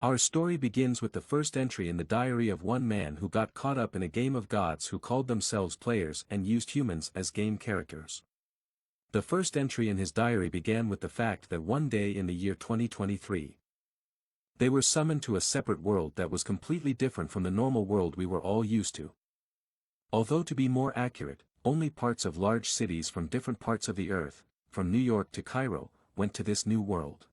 Our story begins with the first entry in the diary of one man who got caught up in a game of gods who called themselves players and used humans as game characters. The first entry in his diary began with the fact that one day in the year 2023, they were summoned to a separate world that was completely different from the normal world we were all used to. Although to be more accurate, only parts of large cities from different parts of the earth, from New York to Cairo, went to this new world.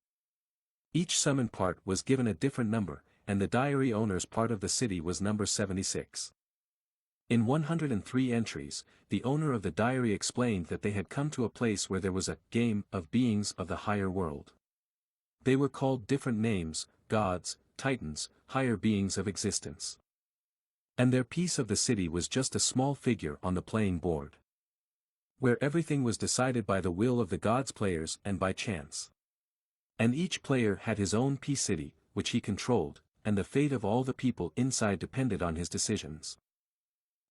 Each summoned part was given a different number, and the diary owner's part of the city was number 76. In 103 entries, the owner of the diary explained that they had come to a place where there was a game of beings of the higher world. They were called different names, gods, titans, higher beings of existence. And their piece of the city was just a small figure on the playing board, where everything was decided by the will of the gods players and by chance. And each player had his own piece city, which he controlled, and the fate of all the people inside depended on his decisions.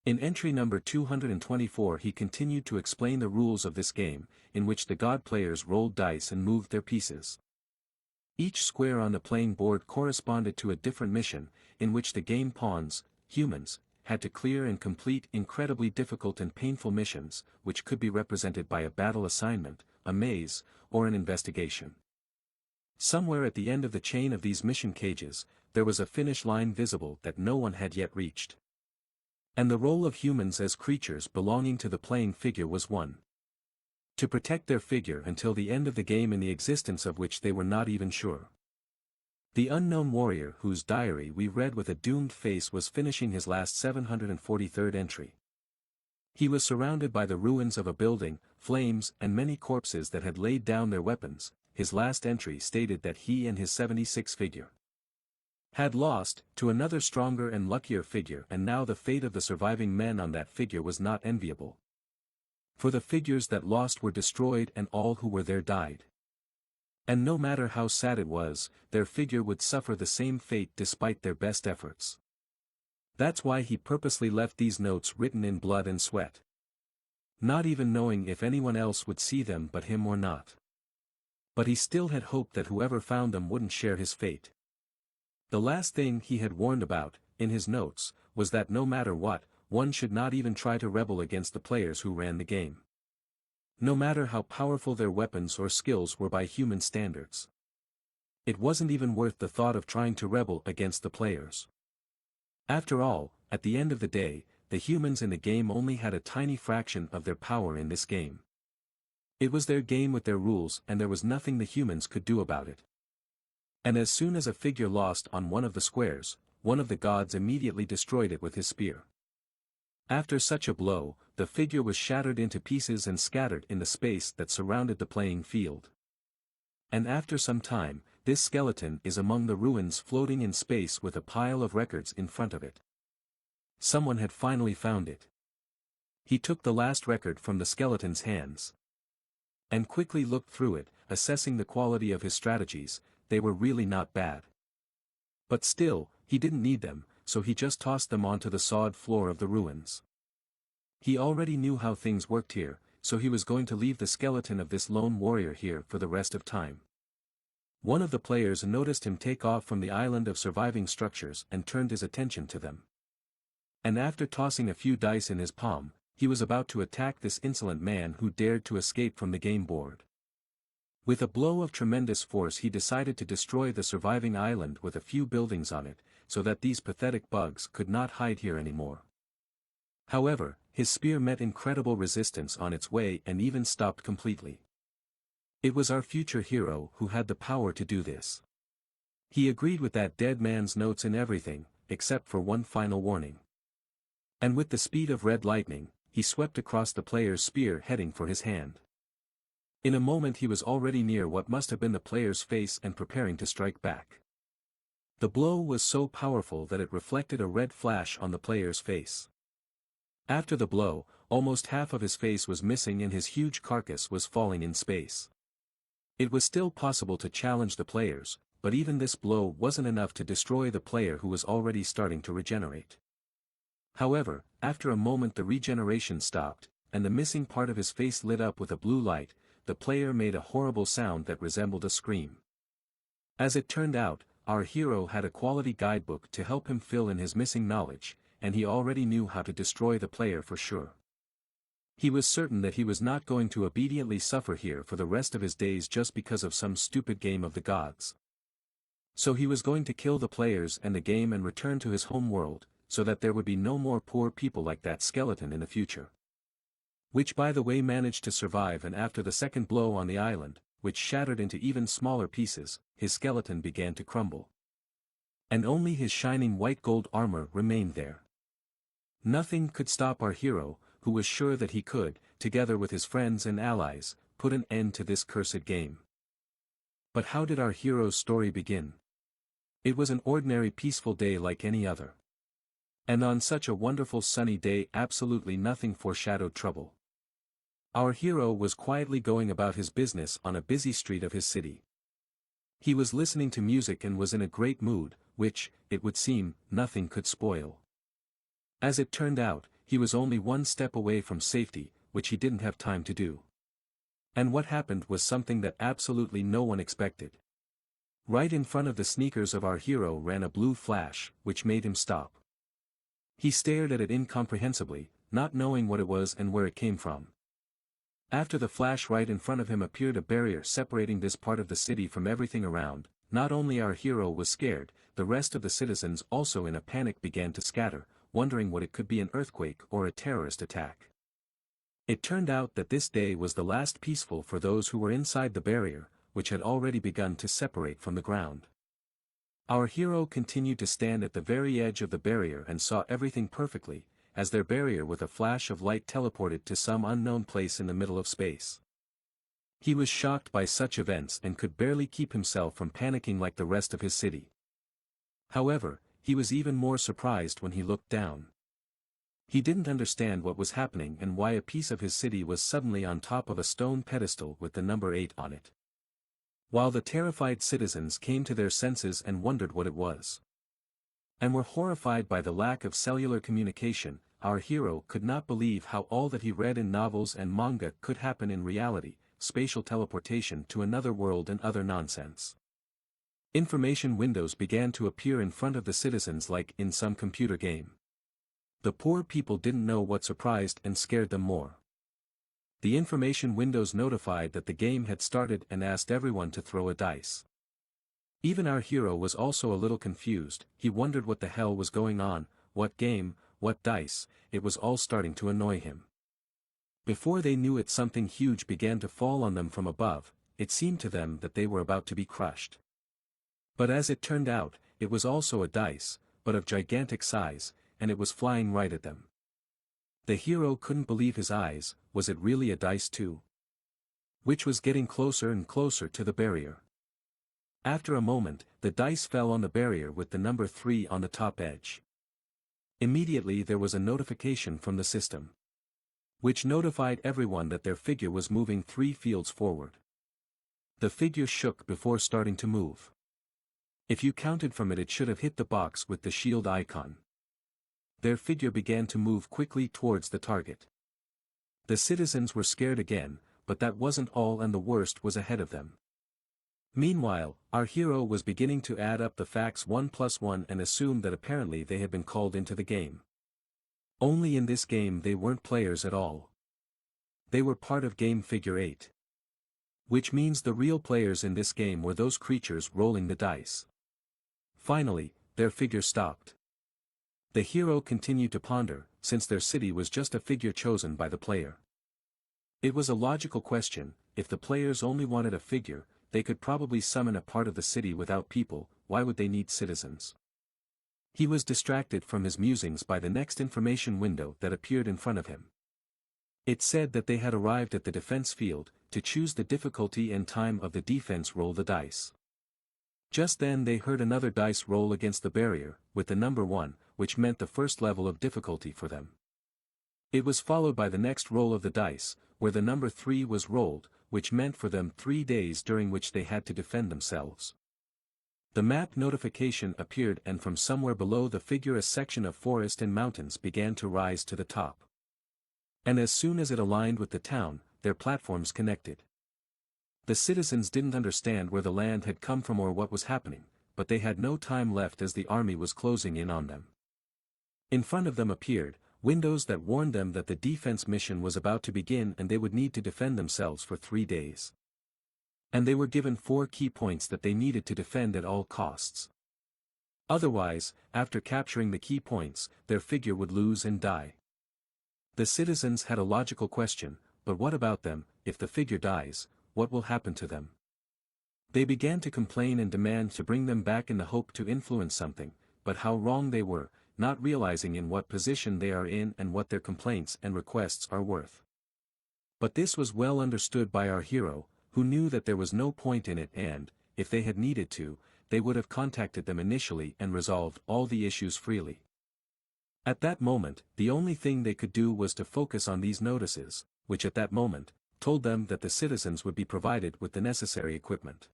In entry number 224 he continued to explain the rules of this game, in which the god players rolled dice and moved their pieces. Each square on the playing board corresponded to a different mission, in which the game pawns, humans, had to clear and complete incredibly difficult and painful missions, which could be represented by a battle assignment, a maze, or an investigation. Somewhere at the end of the chain of these mission cages, there was a finish line visible that no one had yet reached. And the role of humans as creatures belonging to the playing figure was one: to protect their figure until the end of the game, in the existence of which they were not even sure. The unknown warrior whose diary we read with a doomed face was finishing his last 743rd entry. He was surrounded by the ruins of a building, flames and many corpses that had laid down their weapons. His last entry stated that he and his 76 figure had lost to another stronger and luckier figure, and now the fate of the surviving men on that figure was not enviable. For the figures that lost were destroyed and all who were there died. And no matter how sad it was, their figure would suffer the same fate despite their best efforts. That's why he purposely left these notes written in blood and sweat, not even knowing if anyone else would see them but him or not. But he still had hoped that whoever found them wouldn't share his fate. The last thing he had warned about, in his notes, was that no matter what, one should not even try to rebel against the players who ran the game. No matter how powerful their weapons or skills were by human standards. It wasn't even worth the thought of trying to rebel against the players. After all, at the end of the day, the humans in the game only had a tiny fraction of their power in this game. It was their game with their rules, and there was nothing the humans could do about it. And as soon as a figure lost on one of the squares, one of the gods immediately destroyed it with his spear. After such a blow, the figure was shattered into pieces and scattered in the space that surrounded the playing field. And after some time, this skeleton is among the ruins floating in space with a pile of records in front of it. Someone had finally found it. He took the last record from the skeleton's hands and quickly looked through it, assessing the quality of his strategies. They were really not bad. But still, he didn't need them, so he just tossed them onto the sawed floor of the ruins. He already knew how things worked here, so he was going to leave the skeleton of this lone warrior here for the rest of time. One of the players noticed him take off from the island of surviving structures and turned his attention to them. And after tossing a few dice in his palm, he was about to attack this insolent man who dared to escape from the game board. With a blow of tremendous force he decided to destroy the surviving island with a few buildings on it, so that these pathetic bugs could not hide here anymore. However, his spear met incredible resistance on its way and even stopped completely. It was our future hero who had the power to do this. He agreed with that dead man's notes and everything, except for one final warning. And with the speed of red lightning, he swept across the player's spear heading for his hand. In a moment he was already near what must have been the player's face and preparing to strike back. The blow was so powerful that it reflected a red flash on the player's face. After the blow, almost half of his face was missing and his huge carcass was falling in space. It was still possible to challenge the players, but even this blow wasn't enough to destroy the player who was already starting to regenerate. However, after a moment the regeneration stopped, and the missing part of his face lit up with a blue light. The player made a horrible sound that resembled a scream. As it turned out, our hero had a quality guidebook to help him fill in his missing knowledge, and he already knew how to destroy the player for sure. He was certain that he was not going to obediently suffer here for the rest of his days just because of some stupid game of the gods. So he was going to kill the players and the game and return to his home world, so that there would be no more poor people like that skeleton in the future. Which by the way managed to survive, and after the second blow on the island, which shattered into even smaller pieces, his skeleton began to crumble. And only his shining white gold armor remained there. Nothing could stop our hero, who was sure that he could, together with his friends and allies, put an end to this cursed game. But how did our hero's story begin? It was an ordinary peaceful day like any other. And on such a wonderful sunny day absolutely nothing foreshadowed trouble. Our hero was quietly going about his business on a busy street of his city. He was listening to music and was in a great mood, which, it would seem, nothing could spoil. As it turned out, he was only one step away from safety, which he didn't have time to do. And what happened was something that absolutely no one expected. Right in front of the sneakers of our hero ran a blue flash, which made him stop. He stared at it incomprehensibly, not knowing what it was and where it came from. After the flash right in front of him appeared a barrier separating this part of the city from everything around. Not only our hero was scared, the rest of the citizens also in a panic began to scatter, wondering what it could be, an earthquake or a terrorist attack. It turned out that this day was the last peaceful for those who were inside the barrier, which had already begun to separate from the ground. Our hero continued to stand at the very edge of the barrier and saw everything perfectly, as their barrier with a flash of light teleported to some unknown place in the middle of space. He was shocked by such events and could barely keep himself from panicking like the rest of his city. However, he was even more surprised when he looked down. He didn't understand what was happening and why a piece of his city was suddenly on top of a stone pedestal with the number 8 on it. While the terrified citizens came to their senses and wondered what it was. And were horrified by the lack of cellular communication, our hero could not believe how all that he read in novels and manga could happen in reality, spatial teleportation to another world and other nonsense. Information windows began to appear in front of the citizens like in some computer game. The poor people didn't know what surprised and scared them more. The information windows notified that the game had started and asked everyone to throw a dice. Even our hero was also a little confused. He wondered what the hell was going on, what game, what dice. It was all starting to annoy him. Before they knew it, something huge began to fall on them from above. It seemed to them that they were about to be crushed. But as it turned out, it was also a dice, but of gigantic size, and it was flying right at them. The hero couldn't believe his eyes. Was it really a dice too? Which was getting closer and closer to the barrier. After a moment, the dice fell on the barrier with the number 3 on the top edge. Immediately there was a notification from the system, which notified everyone that their figure was moving 3 fields forward. The figure shook before starting to move. If you counted from it, it should have hit the box with the shield icon. Their figure began to move quickly towards the target. The citizens were scared again, but that wasn't all, and the worst was ahead of them. Meanwhile, our hero was beginning to add up the facts 1 plus 1 and assumed that apparently they had been called into the game. Only in this game they weren't players at all. They were part of game figure 8. Which means the real players in this game were those creatures rolling the dice. Finally, their figure stopped. The hero continued to ponder, since their city was just a figure chosen by the player. It was a logical question. If the players only wanted a figure, they could probably summon a part of the city without people. Why would they need citizens? He was distracted from his musings by the next information window that appeared in front of him. It said that they had arrived at the defense field. To choose the difficulty and time of the defense, roll the dice. Just then they heard another dice roll against the barrier, with the number 1, which meant the first level of difficulty for them. It was followed by the next roll of the dice, where the number 3 was rolled, which meant for them 3 days during which they had to defend themselves. The map notification appeared, and from somewhere below the figure a section of forest and mountains began to rise to the top. And as soon as it aligned with the town, their platforms connected. The citizens didn't understand where the land had come from or what was happening. but they had no time left as the army was closing in on them. In front of them appeared windows that warned them that the defense mission was about to begin and they would need to defend themselves for 3 days. And they were given 4 key points that they needed to defend at all costs. Otherwise, after capturing the key points, their figure would lose and die. The citizens had a logical question, but what about them? If the figure dies, what will happen to them? They began to complain and demand to bring them back in the hope to influence something, but how wrong they were, not realizing in what position they are in and what their complaints and requests are worth. But this was well understood by our hero, who knew that there was no point in it and, if they had needed to, they would have contacted them initially and resolved all the issues freely. At that moment, the only thing they could do was to focus on these notices, which at that moment, told them that the citizens would be provided with the necessary equipment.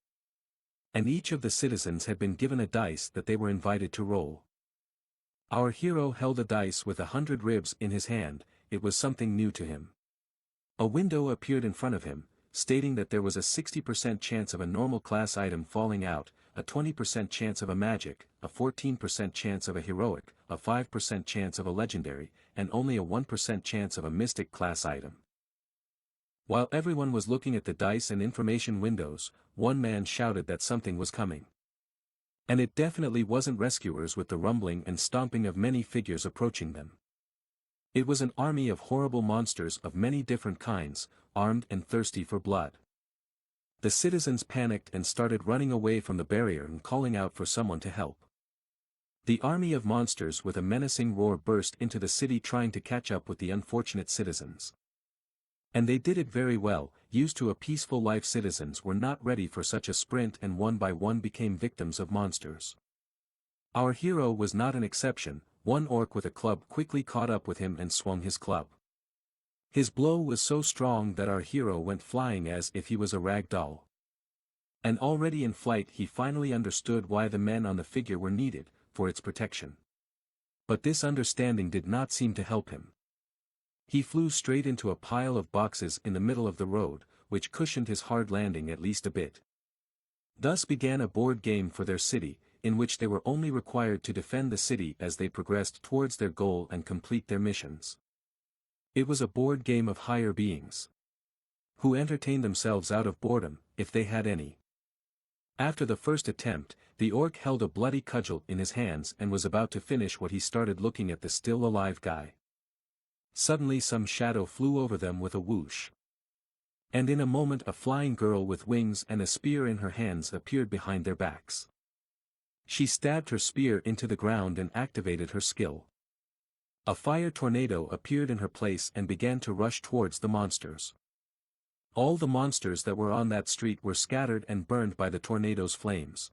And each of the citizens had been given a dice that they were invited to roll. Our hero held a dice with 100 ribs in his hand. It was something new to him. A window appeared in front of him, stating that there was a 60% chance of a normal class item falling out, a 20% chance of a magic, a 14% chance of a heroic, a 5% chance of a legendary, and only a 1% chance of a mystic class item. While everyone was looking at the dice and information windows, one man shouted that something was coming. And it definitely wasn't rescuers with the rumbling and stomping of many figures approaching them. It was an army of horrible monsters of many different kinds, armed and thirsty for blood. The citizens panicked and started running away from the barrier and calling out for someone to help. The army of monsters with a menacing roar burst into the city trying to catch up with the unfortunate citizens. And they did it very well. Used to a peaceful life, citizens were not ready for such a sprint and one by one became victims of monsters. Our hero was not an exception. One orc with a club quickly caught up with him and swung his club. His blow was so strong that our hero went flying as if he was a rag doll. And already in flight he finally understood why the men on the figure were needed, for its protection. But this understanding did not seem to help him. He flew straight into a pile of boxes in the middle of the road, which cushioned his hard landing at least a bit. Thus began a board game for their city, in which they were only required to defend the city as they progressed towards their goal and complete their missions. It was a board game of higher beings, who entertained themselves out of boredom, if they had any. After the first attempt, the orc held a bloody cudgel in his hands and was about to finish what he started looking at the still alive guy. Suddenly some shadow flew over them with a whoosh. And in a moment a flying girl with wings and a spear in her hands appeared behind their backs. She stabbed her spear into the ground and activated her skill. A fire tornado appeared in her place and began to rush towards the monsters. All the monsters that were on that street were scattered and burned by the tornado's flames.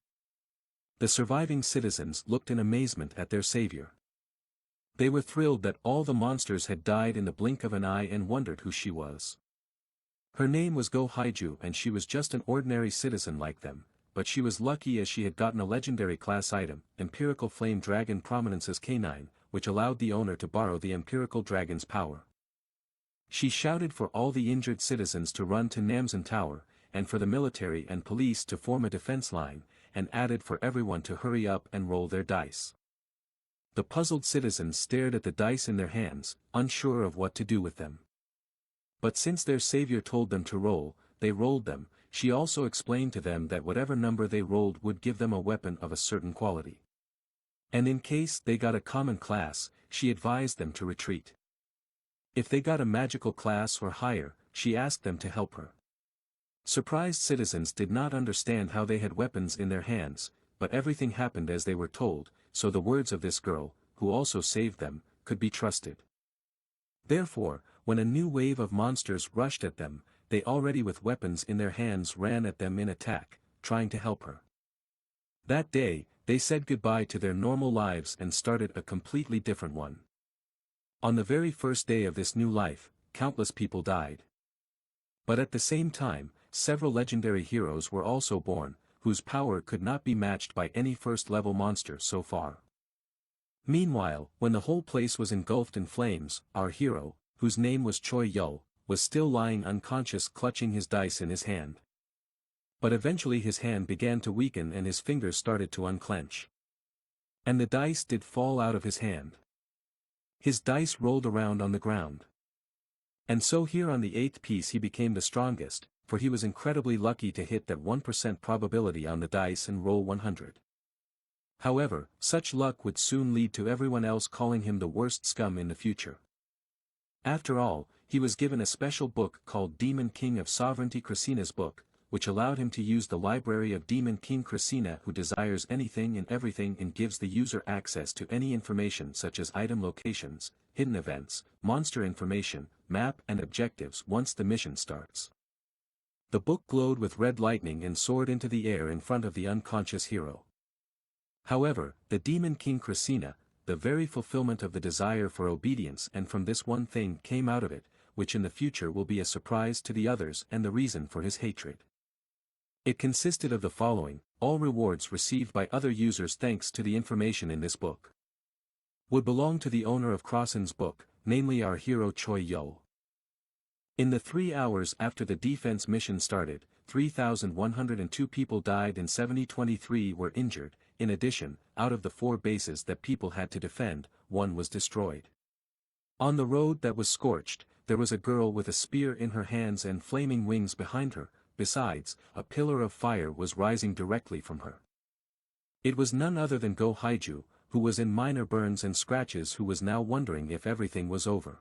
The surviving citizens looked in amazement at their savior. They were thrilled that all the monsters had died in the blink of an eye and wondered who she was. Her name was Go Haiju and she was just an ordinary citizen like them, but she was lucky as she had gotten a legendary class item, Empirical Flame Dragon Prominence's K9, which allowed the owner to borrow the Empirical Dragon's power. She shouted for all the injured citizens to run to Namsan Tower, and for the military and police to form a defense line, and added for everyone to hurry up and roll their dice. The puzzled citizens stared at the dice in their hands, unsure of what to do with them. But since their savior told them to roll, they rolled them. She also explained to them that whatever number they rolled would give them a weapon of a certain quality. And in case they got a common class, she advised them to retreat. If they got a magical class or higher, she asked them to help her. Surprised citizens did not understand how they had weapons in their hands, but everything happened as they were told, so the words of this girl, who also saved them, could be trusted. Therefore, when a new wave of monsters rushed at them, they already with weapons in their hands ran at them in attack, trying to help her. That day, they said goodbye to their normal lives and started a completely different one. On the very first day of this new life, countless people died. But at the same time, several legendary heroes were also born, whose power could not be matched by any first-level monster so far. Meanwhile, when the whole place was engulfed in flames, our hero, whose name was Choi Yul, was still lying unconscious clutching his dice in his hand. But eventually his hand began to weaken and his fingers started to unclench. And the dice did fall out of his hand. His dice rolled around on the ground. And so here on the 8th piece he became the strongest, for he was incredibly lucky to hit that 1% probability on the dice and roll 100. However, such luck would soon lead to everyone else calling him the worst scum in the future. After all, he was given a special book called Demon King of Sovereignty Krasina's book, which allowed him to use the library of Demon King Krasina who desires anything and everything and gives the user access to any information such as item locations, hidden events, monster information, map and objectives once the mission starts. The book glowed with red lightning and soared into the air in front of the unconscious hero. However, the Demon King Krasina, the very fulfillment of the desire for obedience and from this one thing came out of it, which in the future will be a surprise to the others and the reason for his hatred. It consisted of the following: all rewards received by other users thanks to the information in this book would belong to the owner of Krasina's book, namely our hero Choi Yul. In the 3 hours after the defense mission started, 3,102 people died and 723 were injured. In addition, out of the 4 bases that people had to defend, 1 was destroyed. On the road that was scorched, there was a girl with a spear in her hands and flaming wings behind her. Besides, a pillar of fire was rising directly from her. It was none other than Go Haiju, who was in minor burns and scratches, who was now wondering if everything was over.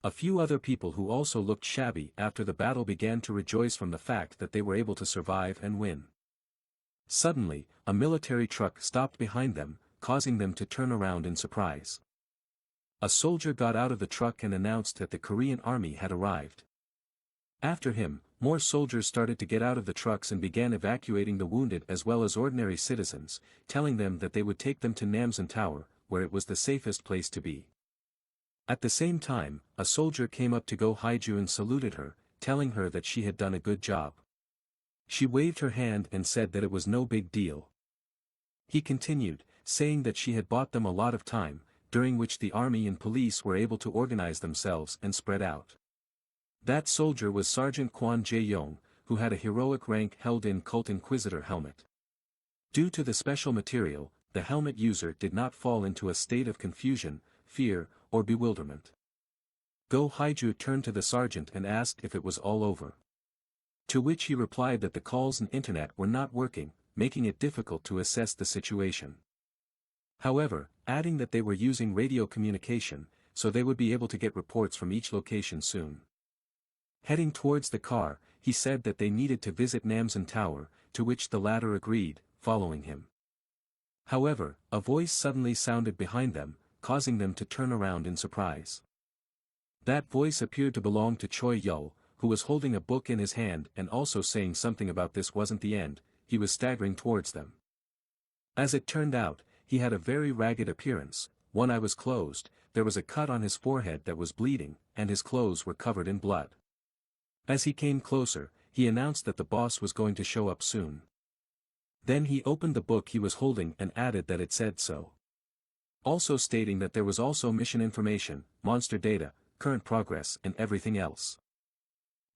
A few other people who also looked shabby after the battle began to rejoice from the fact that they were able to survive and win. Suddenly, a military truck stopped behind them, causing them to turn around in surprise. A soldier got out of the truck and announced that the Korean army had arrived. After him, more soldiers started to get out of the trucks and began evacuating the wounded as well as ordinary citizens, telling them that they would take them to Namsan Tower, where it was the safest place to be. At the same time, a soldier came up to Go Haiju and saluted her, telling her that she had done a good job. She waved her hand and said that it was no big deal. He continued, saying that she had bought them a lot of time, during which the army and police were able to organize themselves and spread out. That soldier was Sergeant Kwon Jae-yong, who had a heroic rank held in Cult Inquisitor helmet. Due to the special material, the helmet user did not fall into a state of confusion, fear, or bewilderment. Go Haiju turned to the sergeant and asked if it was all over. To which he replied that the calls and internet were not working, making it difficult to assess the situation. However, adding that they were using radio communication, so they would be able to get reports from each location soon. Heading towards the car, he said that they needed to visit Namsan Tower, to which the latter agreed, following him. However, a voice suddenly sounded behind them, causing them to turn around in surprise. That voice appeared to belong to Choi Yul, who was holding a book in his hand and also saying something about this wasn't the end. He was staggering towards them. As it turned out, he had a very ragged appearance, one eye was closed, there was a cut on his forehead that was bleeding, and his clothes were covered in blood. As he came closer, he announced that the boss was going to show up soon. Then he opened the book he was holding and added that it said so. Also stating that there was also mission information, monster data, current progress and everything else.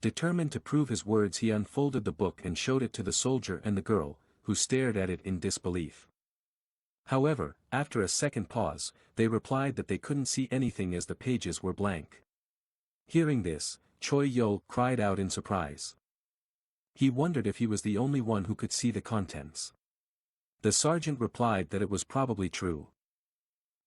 Determined to prove his words, he unfolded the book and showed it to the soldier and the girl, who stared at it in disbelief. However, after a second pause, they replied that they couldn't see anything as the pages were blank. Hearing this, Choi Yul cried out in surprise. He wondered if he was the only one who could see the contents. The sergeant replied that it was probably true.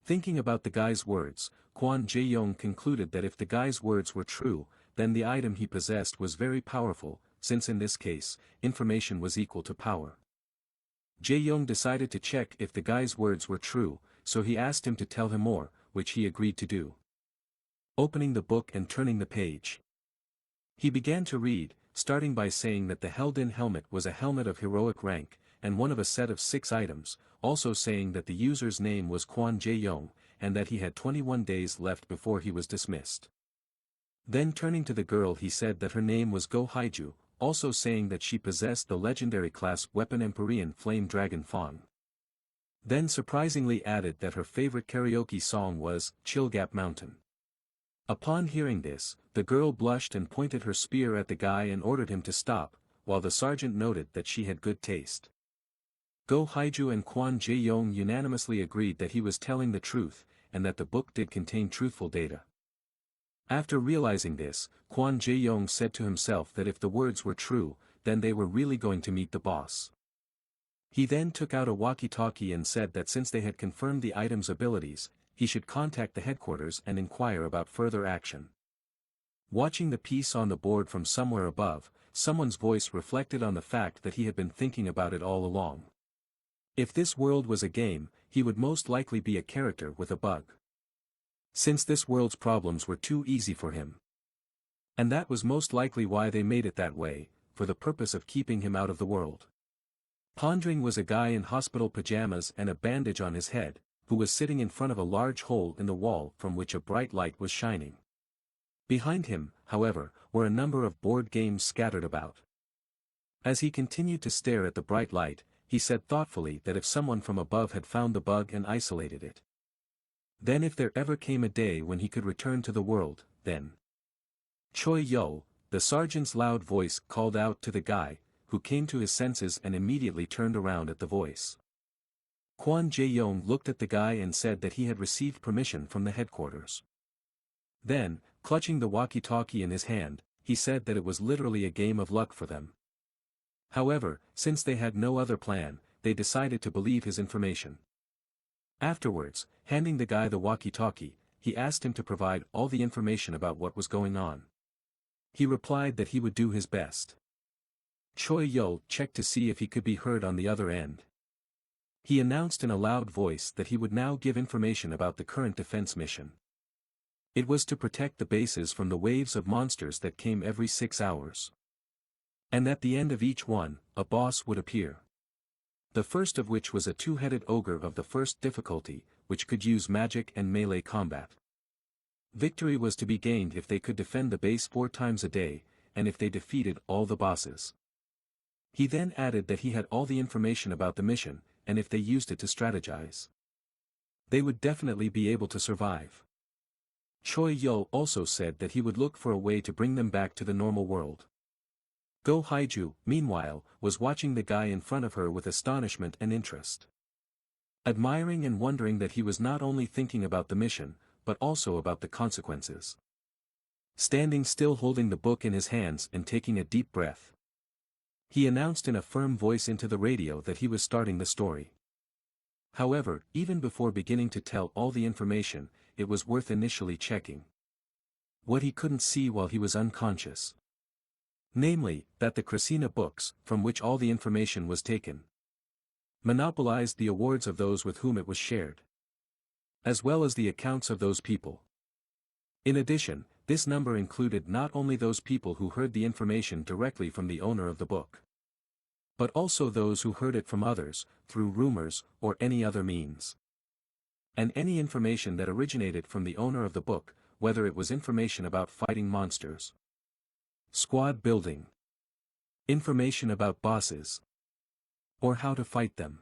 Thinking about the guy's words, Kwon Jae-yong concluded that if the guy's words were true, then the item he possessed was very powerful, since in this case, information was equal to power. Jae-yong decided to check if the guy's words were true, so he asked him to tell him more, which he agreed to do. Opening the book and turning the page, he began to read, starting by saying that the held-in helmet was a helmet of heroic rank, and one of a set of 6 items, also saying that the user's name was Kwon Jae-yong, and that he had 21 days left before he was dismissed. Then turning to the girl he said that her name was Go Haiju, also saying that she possessed the legendary class weapon Empyrean Flame Dragon Fong. Then surprisingly added that her favorite karaoke song was Chilgap Mountain. Upon hearing this, the girl blushed and pointed her spear at the guy and ordered him to stop, while the sergeant noted that she had good taste. Go Haiju and Kwon Jae-yong unanimously agreed that he was telling the truth, and that the book did contain truthful data. After realizing this, Kwon Jae-yong said to himself that if the words were true, then they were really going to meet the boss. He then took out a walkie-talkie and said that since they had confirmed the item's abilities, he should contact the headquarters and inquire about further action. Watching the piece on the board from somewhere above, someone's voice reflected on the fact that he had been thinking about it all along. If this world was a game, he would most likely be a character with a bug. Since this world's problems were too easy for him. And that was most likely why they made it that way, for the purpose of keeping him out of the world. Pondering was a guy in hospital pajamas and a bandage on his head, who was sitting in front of a large hole in the wall from which a bright light was shining. Behind him, however, were a number of board games scattered about. As he continued to stare at the bright light, he said thoughtfully that if someone from above had found the bug and isolated it, then if there ever came a day when he could return to the world, then Choi Yul, the sergeant's loud voice called out to the guy, who came to his senses and immediately turned around at the voice. Kwon Jae-yong looked at the guy and said that he had received permission from the headquarters. Then, clutching the walkie-talkie in his hand, he said that it was literally a game of luck for them. However, since they had no other plan, they decided to believe his information. Afterwards, handing the guy the walkie-talkie, he asked him to provide all the information about what was going on. He replied that he would do his best. Choi Yul checked to see if he could be heard on the other end. He announced in a loud voice that he would now give information about the current defense mission. It was to protect the bases from the waves of monsters that came every 6 hours. And at the end of each one, a boss would appear. The first of which was a two-headed ogre of the first difficulty, which could use magic and melee combat. Victory was to be gained if they could defend the base 4 times a day, and if they defeated all the bosses. He then added that he had all the information about the mission, and if they used it to strategize, they would definitely be able to survive. Choi Yul also said that he would look for a way to bring them back to the normal world. Go Haiju, meanwhile, was watching the guy in front of her with astonishment and interest. Admiring and wondering that he was not only thinking about the mission, but also about the consequences. Standing still holding the book in his hands and taking a deep breath, he announced in a firm voice into the radio that he was starting the story. However, even before beginning to tell all the information, it was worth initially checking what he couldn't see while he was unconscious. Namely, that the Krasina books, from which all the information was taken, monopolized the awards of those with whom it was shared, as well as the accounts of those people. In addition, this number included not only those people who heard the information directly from the owner of the book, but also those who heard it from others, through rumors or any other means. And any information that originated from the owner of the book, whether it was information about fighting monsters, squad building, information about bosses, or how to fight them,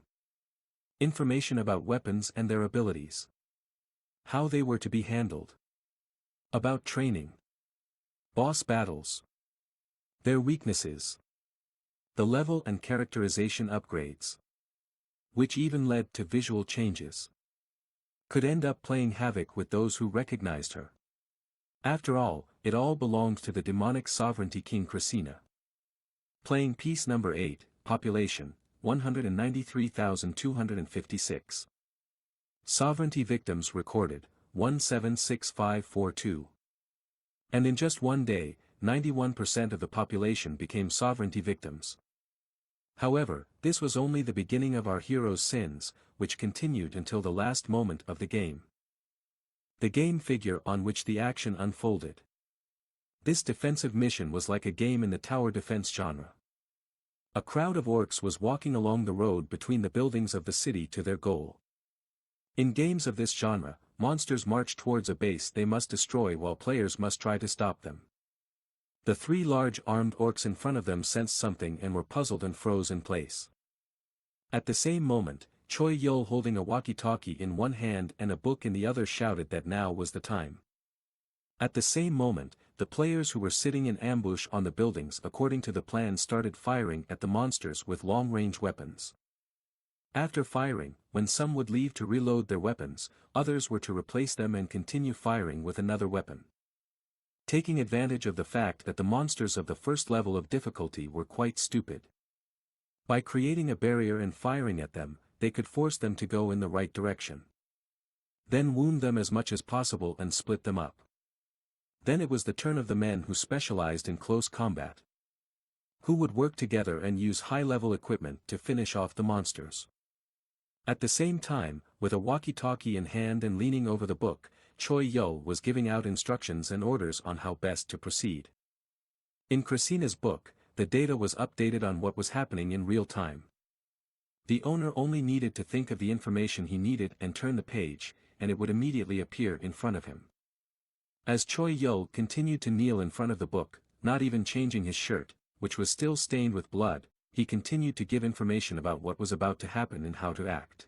information about weapons and their abilities, how they were to be handled, about training, boss battles, their weaknesses, the level and characterization upgrades, which even led to visual changes, could end up playing havoc with those who recognized her. After all, it all belonged to the demonic sovereignty King Krasina. Playing piece number 8, population, 193,256. Sovereignty victims recorded, 176542. And in just one day, 91% of the population became sovereignty victims. However, this was only the beginning of our hero's sins, which continued until the last moment of the game. The game figure on which the action unfolded. This defensive mission was like a game in the tower defense genre. A crowd of orcs was walking along the road between the buildings of the city to their goal. In games of this genre, monsters march towards a base they must destroy while players must try to stop them. The 3 large armed orcs in front of them sensed something and were puzzled and froze in place. At the same moment, Choi Yul holding a walkie-talkie in one hand and a book in the other shouted that now was the time. At the same moment, the players who were sitting in ambush on the buildings according to the plan started firing at the monsters with long-range weapons. After firing, when some would leave to reload their weapons, others were to replace them and continue firing with another weapon. Taking advantage of the fact that the monsters of the first level of difficulty were quite stupid. By creating a barrier and firing at them, they could force them to go in the right direction. Then wound them as much as possible and split them up. Then it was the turn of the men who specialized in close combat, who would work together and use high-level equipment to finish off the monsters. At the same time, with a walkie-talkie in hand and leaning over the book, Choi Yul was giving out instructions and orders on how best to proceed. In Krasina's book, the data was updated on what was happening in real time. The owner only needed to think of the information he needed and turn the page, and it would immediately appear in front of him. As Choi Yul continued to kneel in front of the book, not even changing his shirt, which was still stained with blood, he continued to give information about what was about to happen and how to act.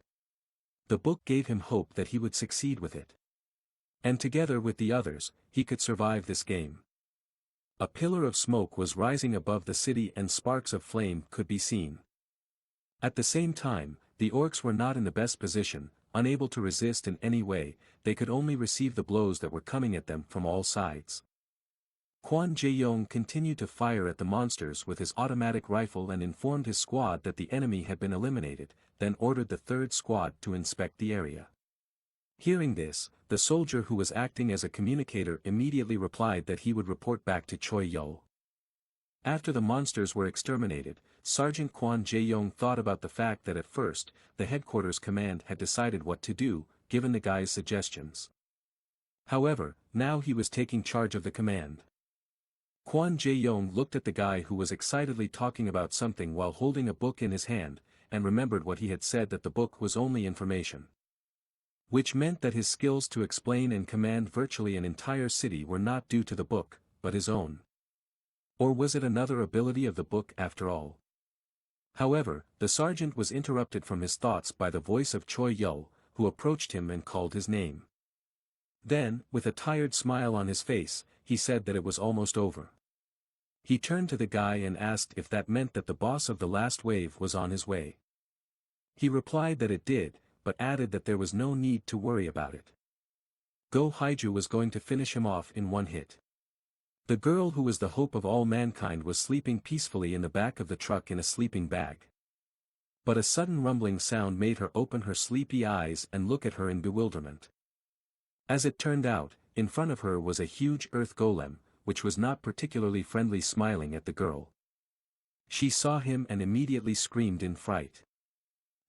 The book gave him hope that he would succeed with it. And together with the others, he could survive this game. A pillar of smoke was rising above the city and sparks of flame could be seen. At the same time, the orcs were not in the best position, unable to resist in any way, they could only receive the blows that were coming at them from all sides. Kwon Jae-yong continued to fire at the monsters with his automatic rifle and informed his squad that the enemy had been eliminated, then ordered the third squad to inspect the area. Hearing this, the soldier who was acting as a communicator immediately replied that he would report back to Choi Yul. After the monsters were exterminated, Sergeant Kwon Jae-yong thought about the fact that at first, the headquarters command had decided what to do, given the guy's suggestions. However, now he was taking charge of the command. Kwon Jae-yong looked at the guy who was excitedly talking about something while holding a book in his hand, and remembered what he had said that the book was only information. Which meant that his skills to explain and command virtually an entire city were not due to the book, but his own. Or was it another ability of the book after all? However, the sergeant was interrupted from his thoughts by the voice of Choi Yul, who approached him and called his name. Then, with a tired smile on his face, he said that it was almost over. He turned to the guy and asked if that meant that the boss of the last wave was on his way. He replied that it did, but added that there was no need to worry about it. Go Haiju was going to finish him off in one hit. The girl who was the hope of all mankind was sleeping peacefully in the back of the truck in a sleeping bag. But a sudden rumbling sound made her open her sleepy eyes and look at her in bewilderment. As it turned out, in front of her was a huge earth golem, which was not particularly friendly, smiling at the girl. She saw him and immediately screamed in fright.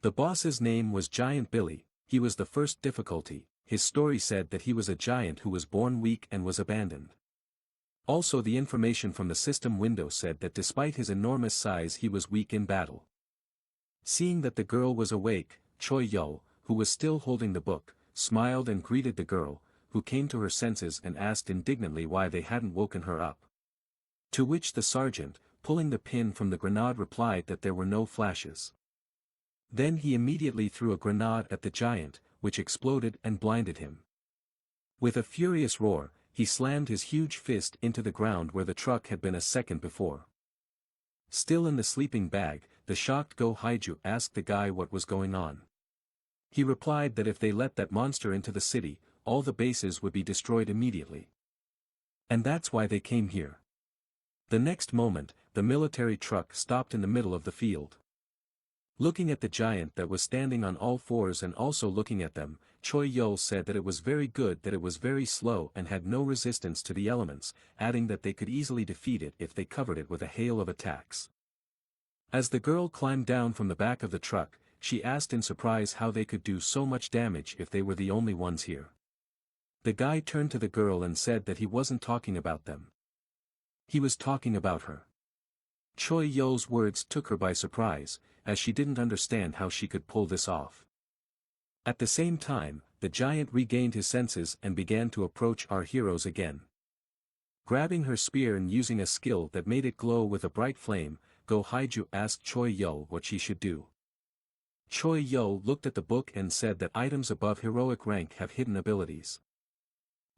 The boss's name was Giant Billy. He was the first difficulty. His story said that he was a giant who was born weak and was abandoned. Also, the information from the system window said that despite his enormous size he was weak in battle. Seeing that the girl was awake, Choi Yul, who was still holding the book, smiled and greeted the girl, who came to her senses and asked indignantly why they hadn't woken her up. To which the sergeant, pulling the pin from the grenade, replied that there were no flashes. Then he immediately threw a grenade at the giant, which exploded and blinded him. With a furious roar, he slammed his huge fist into the ground where the truck had been a second before. Still in the sleeping bag, the shocked Go Haiju asked the guy what was going on. He replied that if they let that monster into the city, all the bases would be destroyed immediately. And that's why they came here. The next moment, the military truck stopped in the middle of the field. Looking at the giant that was standing on all fours and also looking at them, Choi Yul said that it was very good that it was very slow and had no resistance to the elements, adding that they could easily defeat it if they covered it with a hail of attacks. As the girl climbed down from the back of the truck, she asked in surprise how they could do so much damage if they were the only ones here. The guy turned to the girl and said that he wasn't talking about them. He was talking about her. Choi Yul's words took her by surprise, as she didn't understand how she could pull this off. At the same time, the giant regained his senses and began to approach our heroes again. Grabbing her spear and using a skill that made it glow with a bright flame, Go Haiju asked Choi Yul what she should do. Choi Yul looked at the book and said that items above heroic rank have hidden abilities.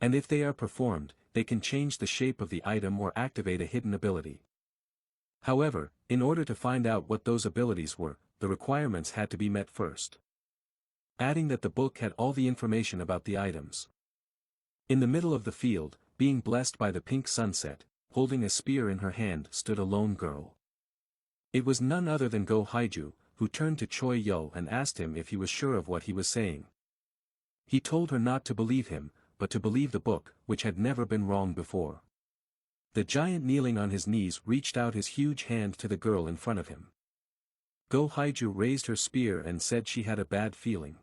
And if they are performed, they can change the shape of the item or activate a hidden ability. However, in order to find out what those abilities were, the requirements had to be met first. Adding that the book had all the information about the items. In the middle of the field, being blessed by the pink sunset, holding a spear in her hand stood a lone girl. It was none other than Go Haiju, who turned to Choi Yul and asked him if he was sure of what he was saying. He told her not to believe him, but to believe the book, which had never been wrong before. The giant kneeling on his knees reached out his huge hand to the girl in front of him. Go Haiju raised her spear and said she had a bad feeling.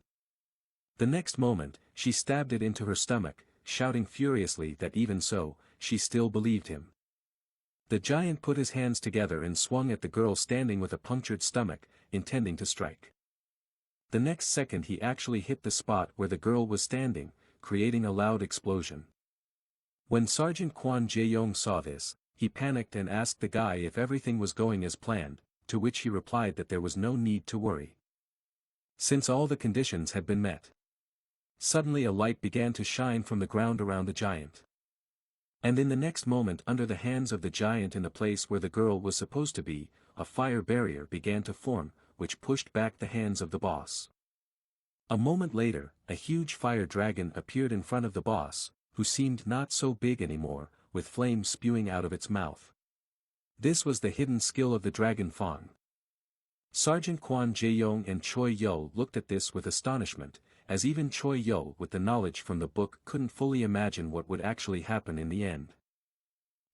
The next moment, she stabbed it into her stomach, shouting furiously that even so, she still believed him. The giant put his hands together and swung at the girl standing with a punctured stomach, intending to strike. The next second he actually hit the spot where the girl was standing, creating a loud explosion. When Sergeant Kwon Jae-yong saw this, he panicked and asked the guy if everything was going as planned, to which he replied that there was no need to worry, since all the conditions had been met. Suddenly a light began to shine from the ground around the giant. And in the next moment, under the hands of the giant in the place where the girl was supposed to be, a fire barrier began to form, which pushed back the hands of the boss. A moment later, a huge fire dragon appeared in front of the boss, who seemed not so big anymore, with flames spewing out of its mouth. This was the hidden skill of the dragon fawn. Sergeant Kwon Jae-yong and Choi Yul looked at this with astonishment, as even Choi Yul with the knowledge from the book couldn't fully imagine what would actually happen in the end.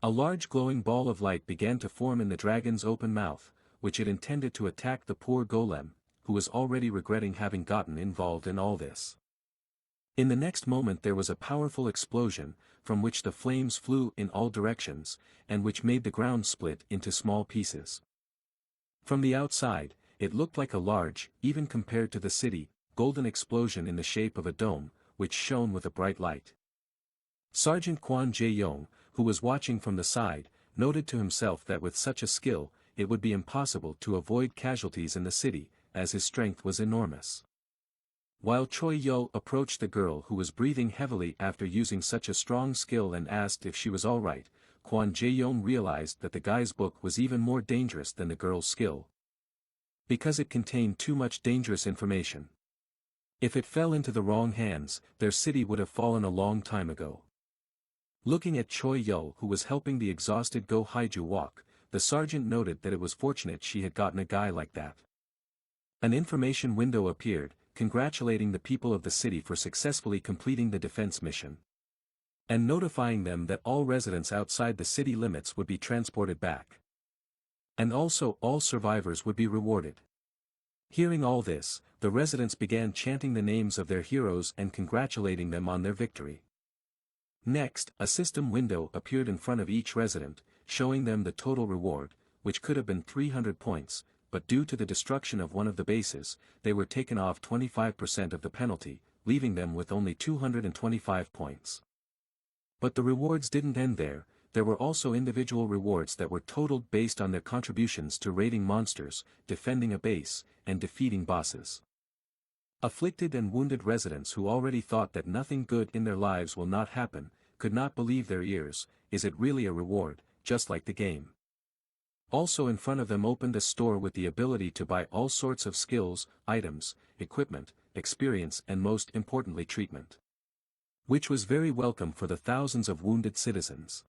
A large glowing ball of light began to form in the dragon's open mouth, which it intended to attack the poor golem, who was already regretting having gotten involved in all this. In the next moment there was a powerful explosion, from which the flames flew in all directions, and which made the ground split into small pieces. From the outside, it looked like a large, even compared to the city, golden explosion in the shape of a dome, which shone with a bright light. Sergeant Kwon Jae-yong, who was watching from the side, noted to himself that with such a skill, it would be impossible to avoid casualties in the city, as his strength was enormous. While Choi Yul approached the girl who was breathing heavily after using such a strong skill and asked if she was alright, Kwon Jae-yong realized that the guy's book was even more dangerous than the girl's skill, because it contained too much dangerous information. If it fell into the wrong hands, their city would have fallen a long time ago. Looking at Choi Yul, who was helping the exhausted Go Haiju walk, the sergeant noted that it was fortunate she had gotten a guy like that. An information window appeared, congratulating the people of the city for successfully completing the defense mission, and notifying them that all residents outside the city limits would be transported back. And also all survivors would be rewarded. Hearing all this, the residents began chanting the names of their heroes and congratulating them on their victory. Next, a system window appeared in front of each resident, showing them the total reward, which could have been 300 points, but due to the destruction of one of the bases, they were taken off 25% of the penalty, leaving them with only 225 points. But the rewards didn't end there. There were also individual rewards that were totaled based on their contributions to raiding monsters, defending a base, and defeating bosses. Afflicted and wounded residents who already thought that nothing good in their lives will not happen, could not believe their ears. Is it really a reward, just like the game? Also in front of them opened a store with the ability to buy all sorts of skills, items, equipment, experience and most importantly treatment, which was very welcome for the thousands of wounded citizens.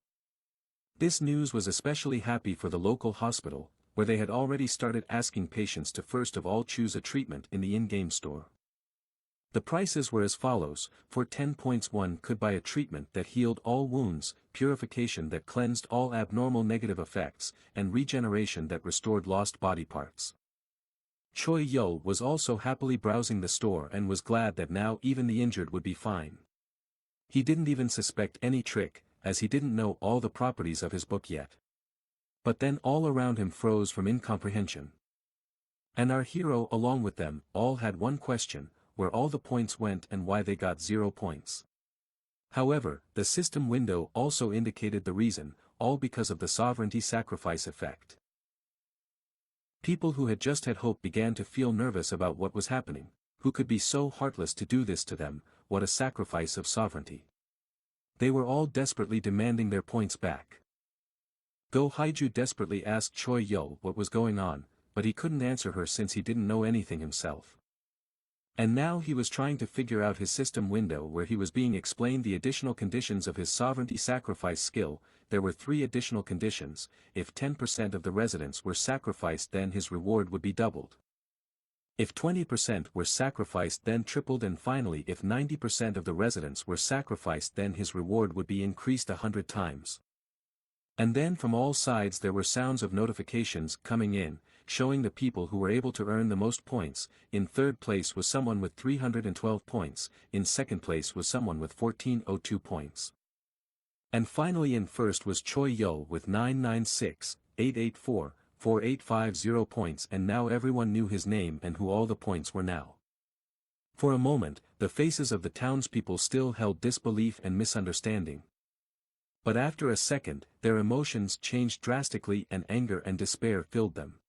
This news was especially happy for the local hospital, where they had already started asking patients to first of all choose a treatment in the in-game store. The prices were as follows: for 10 points one could buy a treatment that healed all wounds, purification that cleansed all abnormal negative effects, and regeneration that restored lost body parts. Choi Yul was also happily browsing the store and was glad that now even the injured would be fine. He didn't even suspect any trick, as he didn't know all the properties of his book yet. But then all around him froze from incomprehension. And our hero along with them all had one question: where all the points went and why they got 0 points. However, the system window also indicated the reason, all because of the sovereignty sacrifice effect. People who had just had hope began to feel nervous about what was happening. Who could be so heartless to do this to them? What a sacrifice of sovereignty. They were all desperately demanding their points back. Go Haiju desperately asked Choi Yul what was going on, but he couldn't answer her since he didn't know anything himself. And now he was trying to figure out his system window where he was being explained the additional conditions of his sovereignty sacrifice skill. There were 3 additional conditions. If 10% of the residents were sacrificed, then his reward would be doubled. If 20% were sacrificed, then tripled, and finally if 90% of the residents were sacrificed, then his reward would be increased 100 times. And then from all sides there were sounds of notifications coming in, showing the people who were able to earn the most points. In third place was someone with 312 points, in second place was someone with 1402 points. And finally in first was Choi Yul with 996,884,4850 points, and now everyone knew his name and who all the points were now. For a moment, the faces of the townspeople still held disbelief and misunderstanding. But after a second, their emotions changed drastically and anger and despair filled them.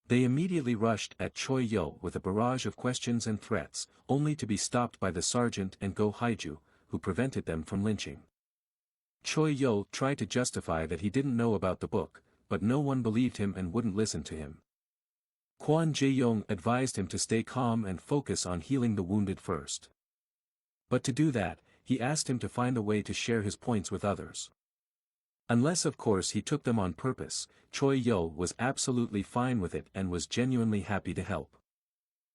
They immediately rushed at Choi Yul with a barrage of questions and threats, only to be stopped by the sergeant and Go Haiju, who prevented them from lynching. Choi Yul tried to justify that he didn't know about the book, but no one believed him and wouldn't listen to him. Kwon Jae-yong advised him to stay calm and focus on healing the wounded first. But to do that, he asked him to find a way to share his points with others. Unless of course he took them on purpose. Choi Yul was absolutely fine with it and was genuinely happy to help.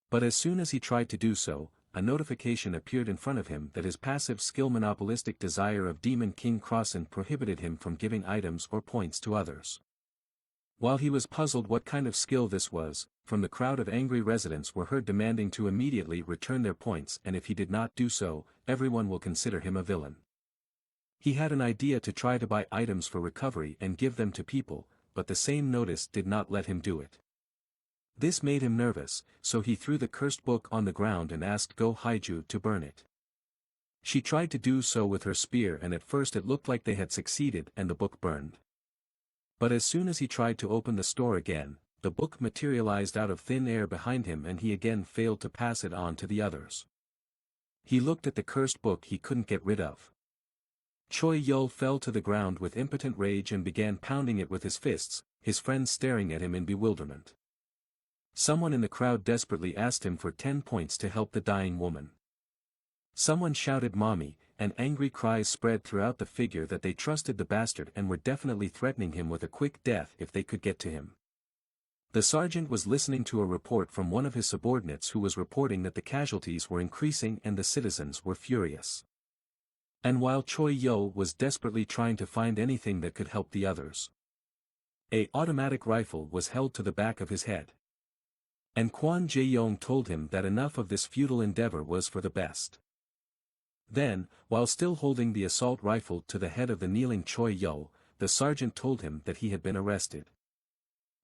But as soon as he tried to do so, a notification appeared in front of him that his passive skill monopolistic desire of Demon King Krasina prohibited him from giving items or points to others. While he was puzzled what kind of skill this was, from the crowd of angry residents were heard demanding to immediately return their points, and if he did not do so, everyone will consider him a villain. He had an idea to try to buy items for recovery and give them to people, but the same notice did not let him do it. This made him nervous, so he threw the cursed book on the ground and asked Go Haiju to burn it. She tried to do so with her spear, and at first it looked like they had succeeded and the book burned. But as soon as he tried to open the store again, the book materialized out of thin air behind him and he again failed to pass it on to the others. He looked at the cursed book he couldn't get rid of. Choi Yul fell to the ground with impotent rage and began pounding it with his fists, his friends staring at him in bewilderment. Someone in the crowd desperately asked him for 10 points to help the dying woman. Someone shouted "Mommy," and angry cries spread throughout the figure that they trusted the bastard and were definitely threatening him with a quick death if they could get to him. The sergeant was listening to a report from one of his subordinates who was reporting that the casualties were increasing and the citizens were furious. And while Choi Yul was desperately trying to find anything that could help the others, an automatic rifle was held to the back of his head. And Kwon Jae-yong told him that enough of this futile endeavor was for the best. Then, while still holding the assault rifle to the head of the kneeling Choi Yul, the sergeant told him that he had been arrested.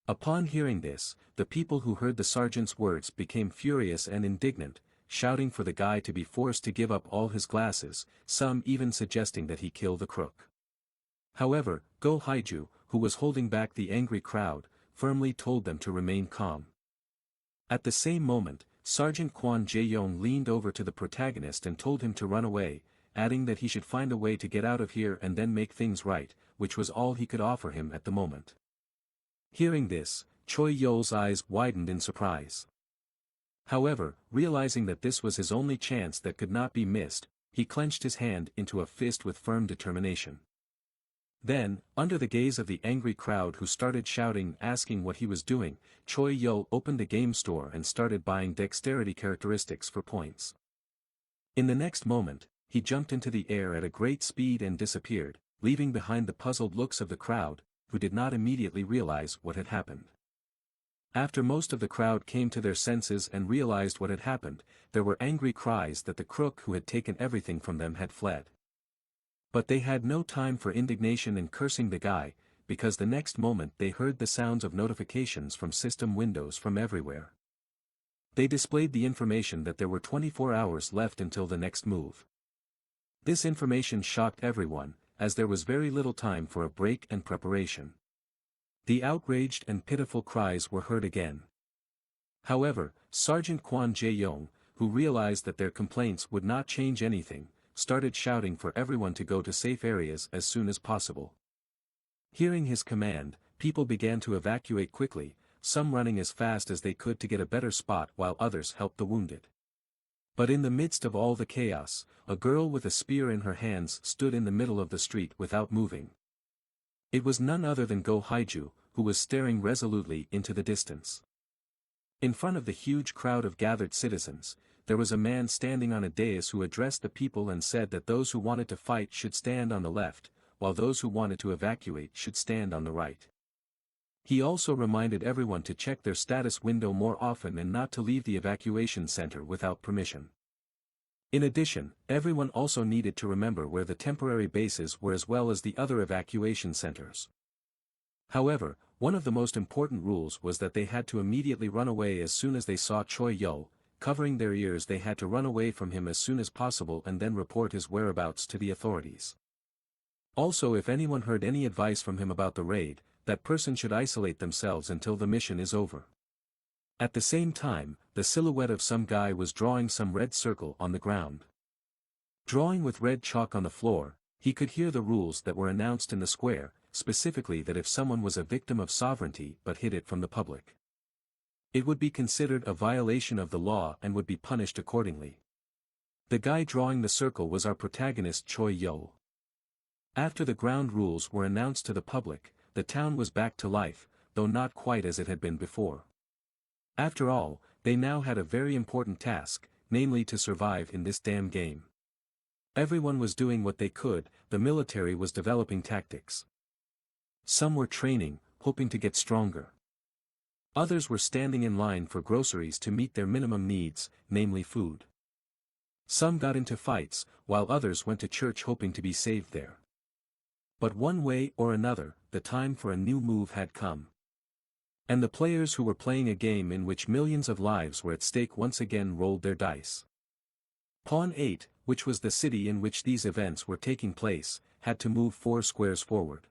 Upon hearing this, the people who heard the sergeant's words became furious and indignant, shouting for the guy to be forced to give up all his glasses, some even suggesting that he kill the crook. However, Go Haiju, who was holding back the angry crowd, firmly told them to remain calm. At the same moment, Sergeant Kwon Jae-yong leaned over to the protagonist and told him to run away, adding that he should find a way to get out of here and then make things right, which was all he could offer him at the moment. Hearing this, Choi Yul's eyes widened in surprise. However, realizing that this was his only chance that could not be missed, he clenched his hand into a fist with firm determination. Then, under the gaze of the angry crowd who started shouting asking what he was doing, Choi Yul opened a game store and started buying dexterity characteristics for points. In the next moment, he jumped into the air at a great speed and disappeared, leaving behind the puzzled looks of the crowd, who did not immediately realize what had happened. After most of the crowd came to their senses and realized what had happened, there were angry cries that the crook who had taken everything from them had fled. But they had no time for indignation and cursing the guy, because the next moment they heard the sounds of notifications from system windows from everywhere. They displayed the information that there were 24 hours left until the next move. This information shocked everyone, as there was very little time for a break and preparation. The outraged and pitiful cries were heard again. However, Sergeant Kwon Jae-yong, who realized that their complaints would not change anything, started shouting for everyone to go to safe areas as soon as possible. Hearing his command, people began to evacuate quickly, some running as fast as they could to get a better spot while others helped the wounded. But in the midst of all the chaos, a girl with a spear in her hands stood in the middle of the street without moving. It was none other than Go Haiju, who was staring resolutely into the distance. In front of the huge crowd of gathered citizens, there was a man standing on a dais who addressed the people and said that those who wanted to fight should stand on the left, while those who wanted to evacuate should stand on the right. He also reminded everyone to check their status window more often and not to leave the evacuation center without permission. In addition, everyone also needed to remember where the temporary bases were as well as the other evacuation centers. However, one of the most important rules was that they had to immediately run away as soon as they saw Choi Yul. Covering their ears, they had to run away from him as soon as possible and then report his whereabouts to the authorities. Also, if anyone heard any advice from him about the raid, that person should isolate themselves until the mission is over. At the same time, the silhouette of some guy was drawing some red circle on the ground. Drawing with red chalk on the floor, he could hear the rules that were announced in the square, specifically that if someone was a victim of sovereignty but hid it from the public, it would be considered a violation of the law and would be punished accordingly. The guy drawing the circle was our protagonist Choi Yul. After the ground rules were announced to the public, the town was back to life, though not quite as it had been before. After all, they now had a very important task, namely to survive in this damn game. Everyone was doing what they could, the military was developing tactics. Some were training, hoping to get stronger. Others were standing in line for groceries to meet their minimum needs, namely food. Some got into fights, while others went to church hoping to be saved there. But one way or another, the time for a new move had come. And the players who were playing a game in which millions of lives were at stake once again rolled their dice. Pawn 8, which was the city in which these events were taking place, had to move 4 squares forward.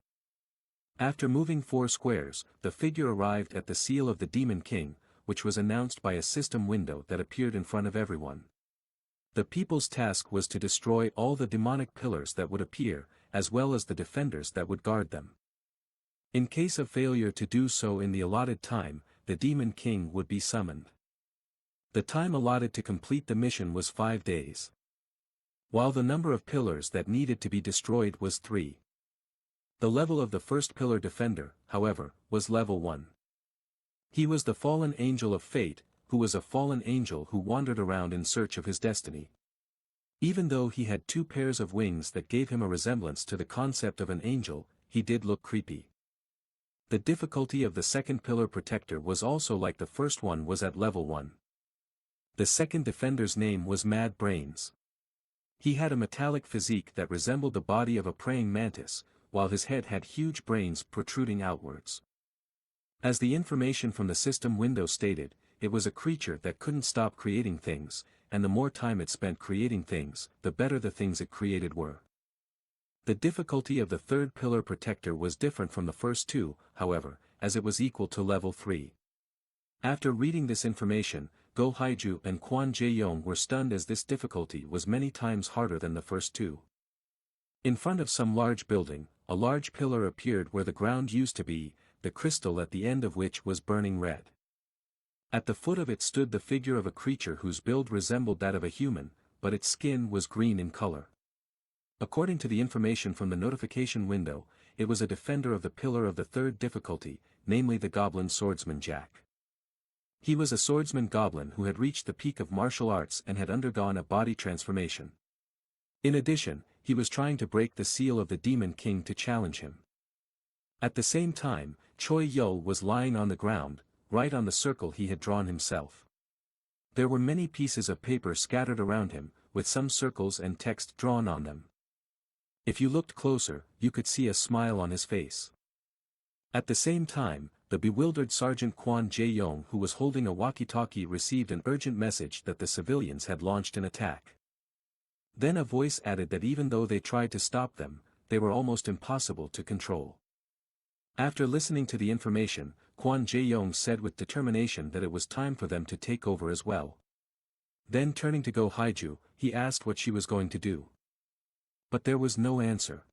After moving 4 squares, the figure arrived at the seal of the Demon King, which was announced by a system window that appeared in front of everyone. The people's task was to destroy all the demonic pillars that would appear, as well as the defenders that would guard them. In case of failure to do so in the allotted time, the Demon King would be summoned. The time allotted to complete the mission was 5 days. While the number of pillars that needed to be destroyed was 3. The level of the first pillar defender, however, was level 1. He was the fallen angel of fate, who was a fallen angel who wandered around in search of his destiny. Even though he had 2 pairs of wings that gave him a resemblance to the concept of an angel, he did look creepy. The difficulty of the second pillar protector was also like the first one, was at level 1. The second defender's name was Mad Brains. He had a metallic physique that resembled the body of a praying mantis, while his head had huge brains protruding outwards. As the information from the system window stated, it was a creature that couldn't stop creating things, and the more time it spent creating things, the better the things it created were. The difficulty of the third pillar protector was different from the first 2, however, as it was equal to level 3. After reading this information, Go Haiju and Kwon Jae-yong were stunned, as this difficulty was many times harder than the first 2. In front of some large building, a large pillar appeared where the ground used to be, the crystal at the end of which was burning red. At the foot of it stood the figure of a creature whose build resembled that of a human, but its skin was green in color. According to the information from the notification window, it was a defender of the pillar of the third difficulty, namely the goblin swordsman Jack. He was a swordsman goblin who had reached the peak of martial arts and had undergone a body transformation. In addition, he was trying to break the seal of the Demon King to challenge him. At the same time, Choi Yul was lying on the ground, right on the circle he had drawn himself. There were many pieces of paper scattered around him, with some circles and text drawn on them. If you looked closer, you could see a smile on his face. At the same time, the bewildered Sergeant Kwon Jae-yong, who was holding a walkie-talkie, received an urgent message that the civilians had launched an attack. Then a voice added that even though they tried to stop them, they were almost impossible to control. After listening to the information, Kwon Jae-yong said with determination that it was time for them to take over as well. Then turning to Go Haiju, he asked what she was going to do. But there was no answer.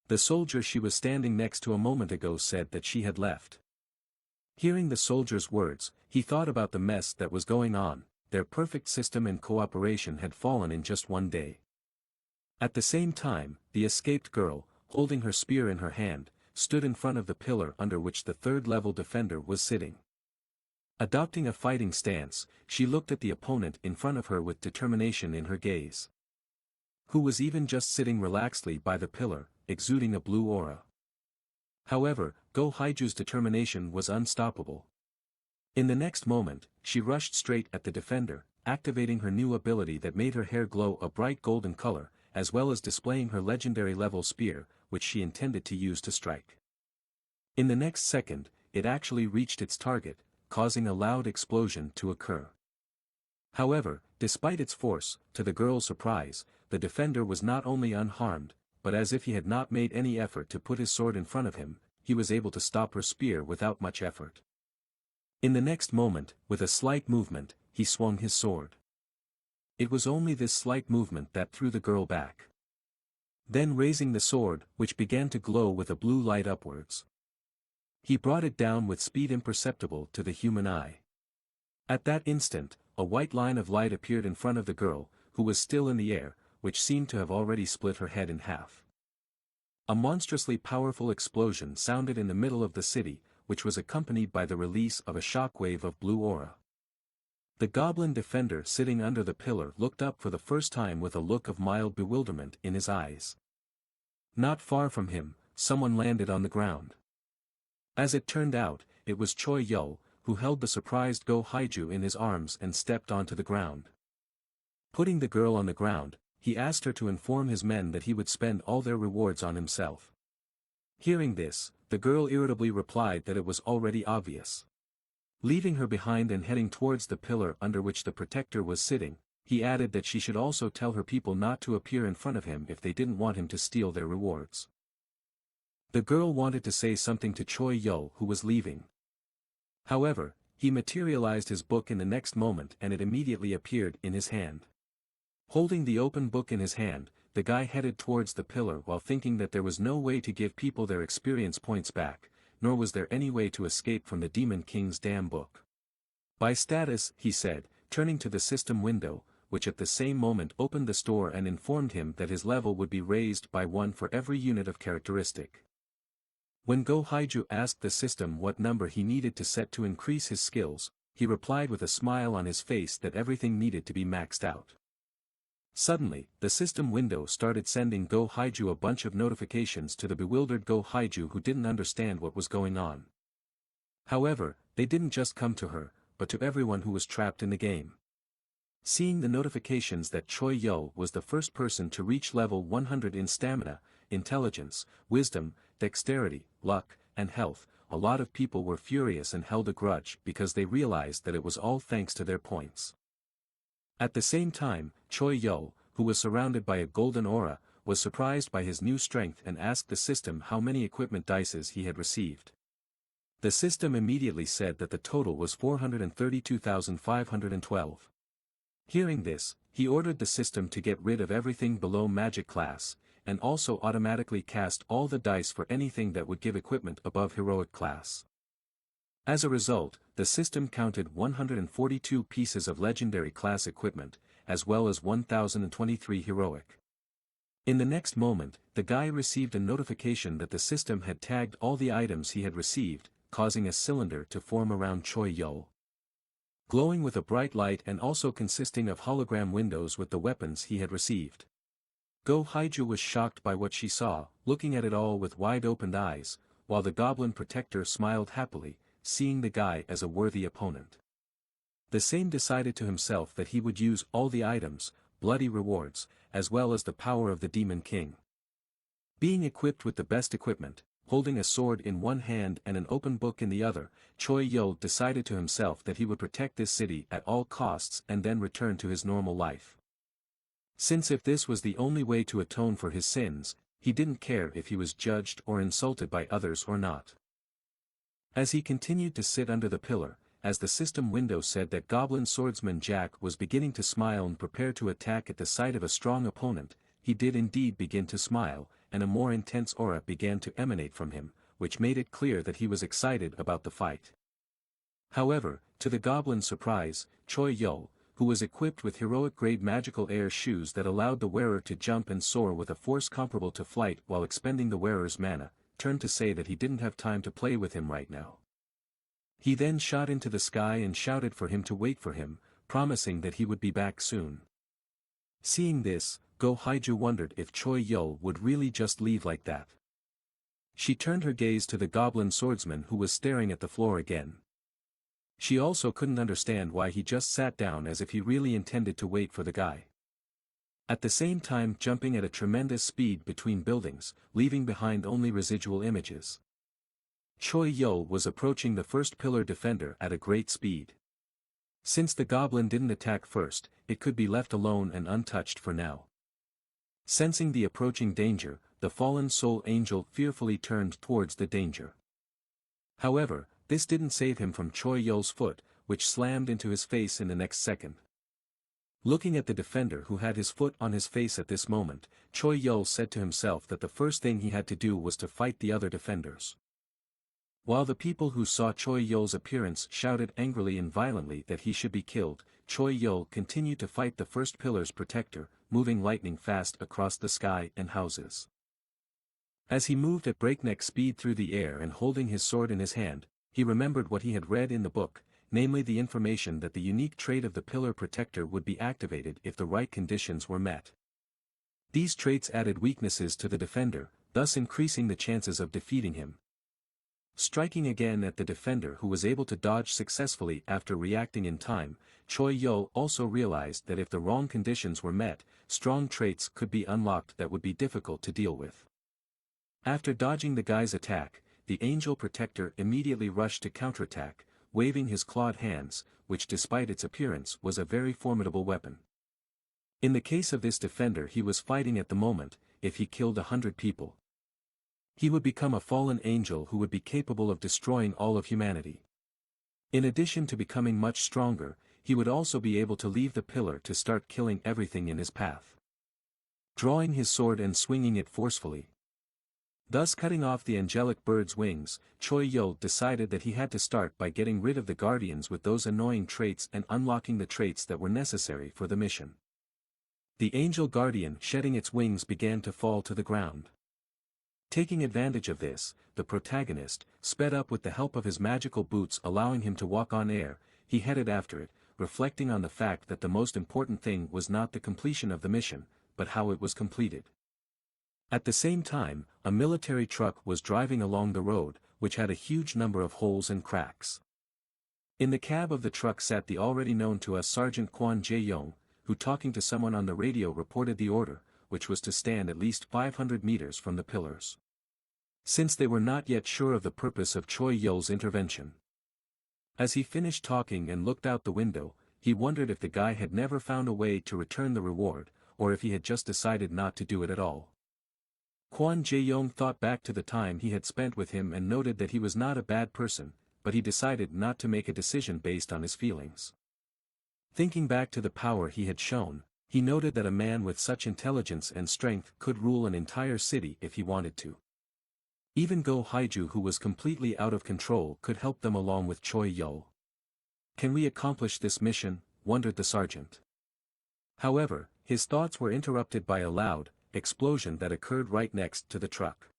The soldier she was standing next to a moment ago said that she had left. Hearing the soldier's words, he thought about the mess that was going on. Their perfect system and cooperation had fallen in just one day. At the same time, the escaped girl, holding her spear in her hand, stood in front of the pillar under which the third-level defender was sitting. Adopting a fighting stance, she looked at the opponent in front of her with determination in her gaze. Who was even just sitting relaxedly by the pillar, exuding a blue aura. However, Go Haiju's determination was unstoppable. In the next moment, she rushed straight at the defender, activating her new ability that made her hair glow a bright golden color, as well as displaying her legendary level spear, which she intended to use to strike. In the next second, it actually reached its target, causing a loud explosion to occur. However, despite its force, to the girl's surprise, the defender was not only unharmed, but as if he had not made any effort to put his sword in front of him, he was able to stop her spear without much effort. In the next moment, with a slight movement, he swung his sword. It was only this slight movement that threw the girl back. Then raising the sword, which began to glow with a blue light upwards. He brought it down with speed imperceptible to the human eye. At that instant, a white line of light appeared in front of the girl, who was still in the air, which seemed to have already split her head in half. A monstrously powerful explosion sounded in the middle of the city, which was accompanied by the release of a shockwave of blue aura. The goblin defender sitting under the pillar looked up for the first time with a look of mild bewilderment in his eyes. Not far from him, someone landed on the ground. As it turned out, it was Choi Yul, who held the surprised Go Haiju in his arms and stepped onto the ground. Putting the girl on the ground, he asked her to inform his men that he would spend all their rewards on himself. Hearing this, the girl irritably replied that it was already obvious. Leaving her behind and heading towards the pillar under which the protector was sitting, he added that she should also tell her people not to appear in front of him if they didn't want him to steal their rewards. The girl wanted to say something to Choi Yul, who was leaving. However, he materialized his book in the next moment and it immediately appeared in his hand. Holding the open book in his hand, the guy headed towards the pillar while thinking that there was no way to give people their experience points back, nor was there any way to escape from the Demon King's damn book. By status, he said, turning to the system window, which at the same moment opened the store and informed him that his level would be raised by 1 for every unit of characteristic. When Go Haiju asked the system what number he needed to set to increase his skills, he replied with a smile on his face that everything needed to be maxed out. Suddenly, the system window started sending Go Haiju a bunch of notifications to the bewildered Go Haiju who didn't understand what was going on. However, they didn't just come to her, but to everyone who was trapped in the game. Seeing the notifications that Choi Yul was the first person to reach level 100 in stamina, intelligence, wisdom, dexterity, luck, and health, a lot of people were furious and held a grudge because they realized that it was all thanks to their points. At the same time, Choi Yul, who was surrounded by a golden aura, was surprised by his new strength and asked the system how many equipment dices he had received. The system immediately said that the total was 432,512. Hearing this, he ordered the system to get rid of everything below magic class, and also automatically cast all the dice for anything that would give equipment above heroic class. As a result, the system counted 142 pieces of legendary class equipment, as well as 1,023 heroic. In the next moment, the guy received a notification that the system had tagged all the items he had received, causing a cylinder to form around Choi Yul. Glowing with a bright light and also consisting of hologram windows with the weapons he had received. Go Haiju was shocked by what she saw, looking at it all with wide-opened eyes, while the goblin protector smiled happily, seeing the guy as a worthy opponent. The same decided to himself that he would use all the items, bloody rewards, as well as the power of the Demon King. Being equipped with the best equipment, holding a sword in one hand and an open book in the other, Choi Yul decided to himself that he would protect this city at all costs and then return to his normal life. Since if this was the only way to atone for his sins, he didn't care if he was judged or insulted by others or not. As he continued to sit under the pillar, as the system window said that Goblin Swordsman Jack was beginning to smile and prepare to attack at the sight of a strong opponent, he did indeed begin to smile, and a more intense aura began to emanate from him, which made it clear that he was excited about the fight. However, to the goblin's surprise, Choi Yul, who was equipped with heroic-grade magical air shoes that allowed the wearer to jump and soar with a force comparable to flight while expending the wearer's mana, turned to say that he didn't have time to play with him right now. He then shot into the sky and shouted for him to wait for him, promising that he would be back soon. Seeing this, Go Haiju wondered if Choi Yul would really just leave like that. She turned her gaze to the goblin swordsman who was staring at the floor again. She also couldn't understand why he just sat down as if he really intended to wait for the guy. At the same time jumping at a tremendous speed between buildings, leaving behind only residual images. Choi Yul was approaching the first pillar defender at a great speed. Since the goblin didn't attack first, it could be left alone and untouched for now. Sensing the approaching danger, the fallen soul angel fearfully turned towards the danger. However, this didn't save him from Choi Yul's foot, which slammed into his face in the next second. Looking at the defender who had his foot on his face at this moment, Choi Yul said to himself that the first thing he had to do was to fight the other defenders. While the people who saw Choi Yul's appearance shouted angrily and violently that he should be killed, Choi Yul continued to fight the first pillar's protector, moving lightning fast across the sky and houses. As he moved at breakneck speed through the air and holding his sword in his hand, he remembered what he had read in the book, namely the information that the unique trait of the pillar protector would be activated if the right conditions were met. These traits added weaknesses to the defender, thus increasing the chances of defeating him. Striking again at the defender who was able to dodge successfully after reacting in time, Choi Yul also realized that if the wrong conditions were met, strong traits could be unlocked that would be difficult to deal with. After dodging the guy's attack, the angel protector immediately rushed to counterattack, waving his clawed hands, which despite its appearance was a very formidable weapon. In the case of this defender he was fighting at the moment, if he killed 100 people, he would become a fallen angel who would be capable of destroying all of humanity. In addition to becoming much stronger, he would also be able to leave the pillar to start killing everything in his path. Drawing his sword and swinging it forcefully, thus cutting off the angelic bird's wings, Choi Yul decided that he had to start by getting rid of the guardians with those annoying traits and unlocking the traits that were necessary for the mission. The angel guardian shedding its wings began to fall to the ground. Taking advantage of this, the protagonist sped up with the help of his magical boots, allowing him to walk on air. He headed after it, reflecting on the fact that the most important thing was not the completion of the mission, but how it was completed. At the same time, a military truck was driving along the road, which had a huge number of holes and cracks. In the cab of the truck sat the already known to us Sergeant Kwon Jae-young, who talking to someone on the radio reported the order, which was to stand at least 500 meters from the pillars. Since they were not yet sure of the purpose of Choi Yul's intervention. As he finished talking and looked out the window, he wondered if the guy had never found a way to return the reward, or if he had just decided not to do it at all. Kwon Jae-young thought back to the time he had spent with him and noted that he was not a bad person, but he decided not to make a decision based on his feelings. Thinking back to the power he had shown, he noted that a man with such intelligence and strength could rule an entire city if he wanted to. Even Go Haiju, who was completely out of control, could help them along with Choi Yul. Can we accomplish this mission? Wondered the sergeant. However, his thoughts were interrupted by a loud explosion that occurred right next to the truck.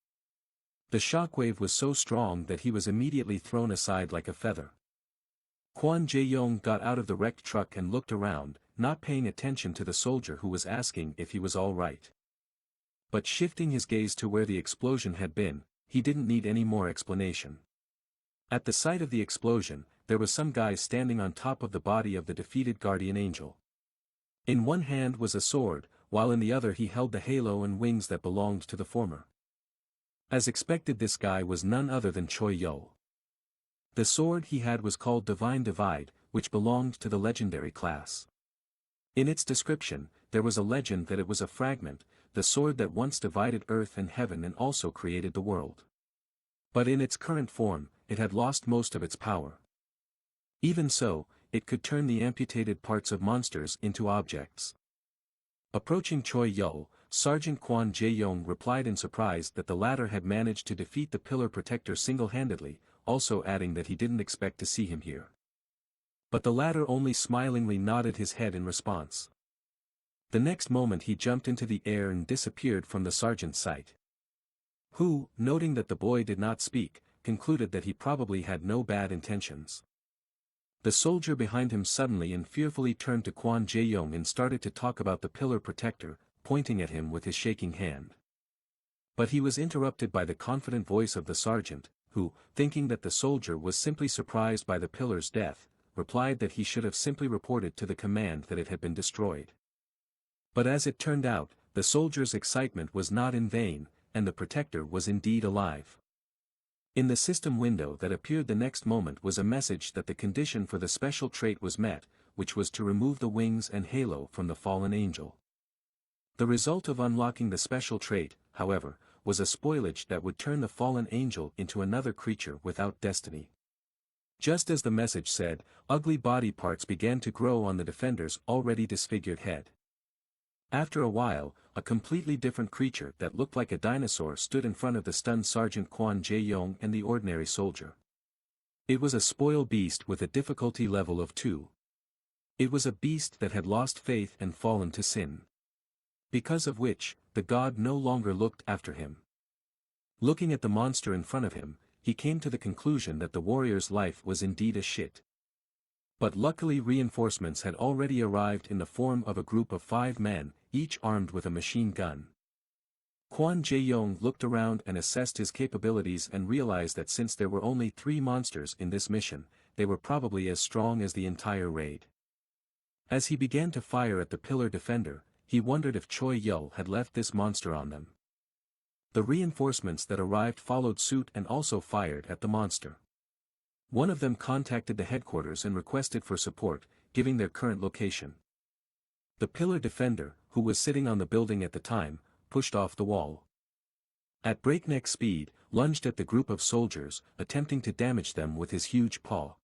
The shockwave was so strong that he was immediately thrown aside like a feather. Kwon Jae-young got out of the wrecked truck and looked around, not paying attention to the soldier who was asking if he was all right. But shifting his gaze to where the explosion had been, he didn't need any more explanation. At the sight of the explosion, there was some guy standing on top of the body of the defeated guardian angel. In one hand was a sword, while in the other he held the halo and wings that belonged to the former. As expected, this guy was none other than Choi Yul. The sword he had was called Divine Divide, which belonged to the legendary class. In its description, there was a legend that it was a fragment, the sword that once divided earth and heaven and also created the world. But in its current form, it had lost most of its power. Even so, it could turn the amputated parts of monsters into objects. Approaching Choi Yul, Sergeant Kwon Jae-yong replied in surprise that the latter had managed to defeat the Pillar Protector single-handedly, also adding that he didn't expect to see him here. But the latter only smilingly nodded his head in response. The next moment he jumped into the air and disappeared from the sergeant's sight. Who, noting that the boy did not speak, concluded that he probably had no bad intentions. The soldier behind him suddenly and fearfully turned to Kwon Jae-yong and started to talk about the Pillar Protector, pointing at him with his shaking hand. But he was interrupted by the confident voice of the sergeant, who, thinking that the soldier was simply surprised by the pillar's death, replied that he should have simply reported to the command that it had been destroyed. But as it turned out, the soldier's excitement was not in vain, and the protector was indeed alive. In the system window that appeared the next moment was a message that the condition for the special trait was met, which was to remove the wings and halo from the fallen angel. The result of unlocking the special trait, however, was a spoilage that would turn the fallen angel into another creature without destiny. Just as the message said, ugly body parts began to grow on the defender's already disfigured head. After a while, a completely different creature that looked like a dinosaur stood in front of the stunned Sergeant Kwon Jae-yong and the ordinary soldier. It was a spoil beast with a difficulty level of 2. It was a beast that had lost faith and fallen to sin. Because of which, the god no longer looked after him. Looking at the monster in front of him, he came to the conclusion that the warrior's life was indeed a shit. But luckily reinforcements had already arrived in the form of a group of 5 men, each armed with a machine gun. Kwon Jae-yong looked around and assessed his capabilities and realized that since there were only 3 monsters in this mission, they were probably as strong as the entire raid. As he began to fire at the pillar defender, he wondered if Choi Yul had left this monster on them. The reinforcements that arrived followed suit and also fired at the monster. One of them contacted the headquarters and requested for support, giving their current location. The pillar defender, who was sitting on the building at the time, pushed off the wall. At breakneck speed, lunged at the group of soldiers, attempting to damage them with his huge paw.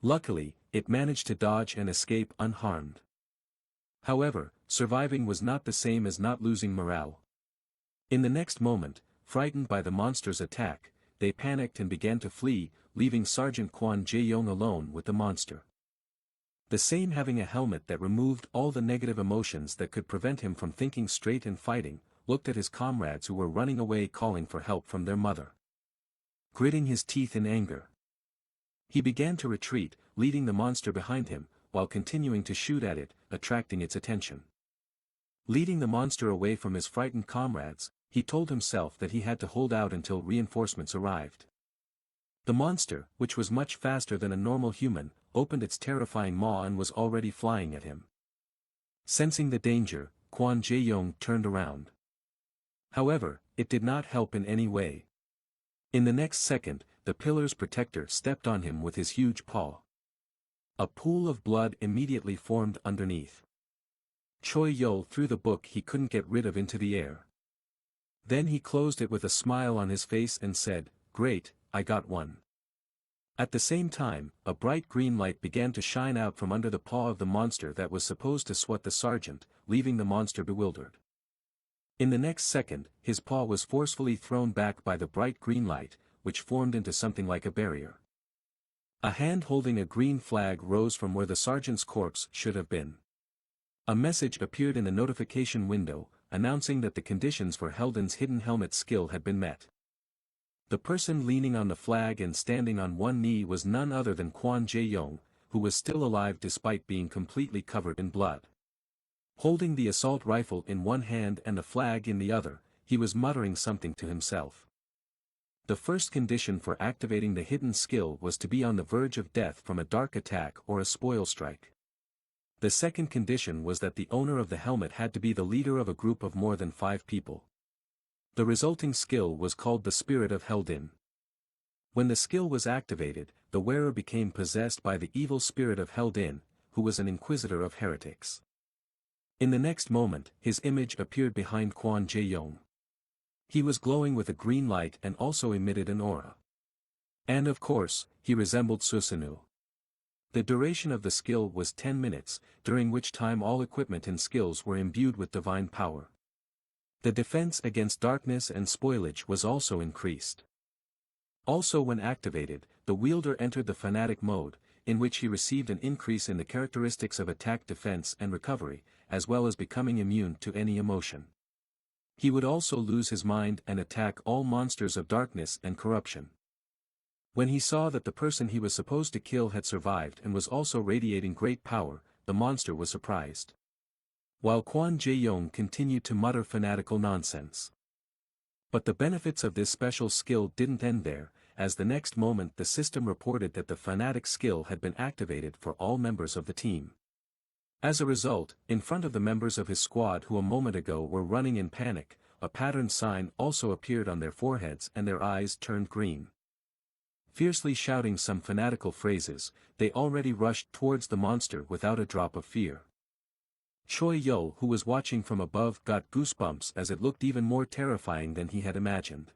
Luckily, it managed to dodge and escape unharmed. However, surviving was not the same as not losing morale. In the next moment, frightened by the monster's attack, they panicked and began to flee, leaving Sergeant Kwon Jae-yong alone with the monster. The same having a helmet that removed all the negative emotions that could prevent him from thinking straight and fighting, looked at his comrades who were running away calling for help from their mother. Gritting his teeth in anger, he began to retreat, leading the monster behind him, while continuing to shoot at it, attracting its attention. Leading the monster away from his frightened comrades, he told himself that he had to hold out until reinforcements arrived. The monster, which was much faster than a normal human, opened its terrifying maw and was already flying at him. Sensing the danger, Kwon Jae-yong turned around. However, it did not help in any way. In the next second, the pillar's protector stepped on him with his huge paw. A pool of blood immediately formed underneath. Choi Yul threw the book he couldn't get rid of into the air. Then he closed it with a smile on his face and said, "Great, I got one." At the same time, a bright green light began to shine out from under the paw of the monster that was supposed to swat the sergeant, leaving the monster bewildered. In the next second, his paw was forcefully thrown back by the bright green light, which formed into something like a barrier. A hand holding a green flag rose from where the sergeant's corpse should have been. A message appeared in the notification window, announcing that the conditions for Heldon's hidden helmet skill had been met. The person leaning on the flag and standing on one knee was none other than Kwon Jae-yong, who was still alive despite being completely covered in blood. Holding the assault rifle in one hand and the flag in the other, he was muttering something to himself. The first condition for activating the hidden skill was to be on the verge of death from a dark attack or a spoil strike. The second condition was that the owner of the helmet had to be the leader of a group of more than 5 people. The resulting skill was called the Spirit of Heldin. When the skill was activated, the wearer became possessed by the evil spirit of Heldin, who was an inquisitor of heretics. In the next moment, his image appeared behind Kwon Jae-yong. He was glowing with a green light and also emitted an aura. And of course, he resembled Susanoo. The duration of the skill was 10 minutes, during which time all equipment and skills were imbued with divine power. The defense against darkness and spoilage was also increased. Also when activated, the wielder entered the fanatic mode, in which he received an increase in the characteristics of attack, defense and recovery, as well as becoming immune to any emotion. He would also lose his mind and attack all monsters of darkness and corruption. When he saw that the person he was supposed to kill had survived and was also radiating great power, the monster was surprised. While Kwon Jae-yong continued to mutter fanatical nonsense. But the benefits of this special skill didn't end there, as the next moment the system reported that the fanatic skill had been activated for all members of the team. As a result, in front of the members of his squad who a moment ago were running in panic, a patterned sign also appeared on their foreheads and their eyes turned green. Fiercely shouting some fanatical phrases, they already rushed towards the monster without a drop of fear. Choi Yul, who was watching from above, got goosebumps as it looked even more terrifying than he had imagined.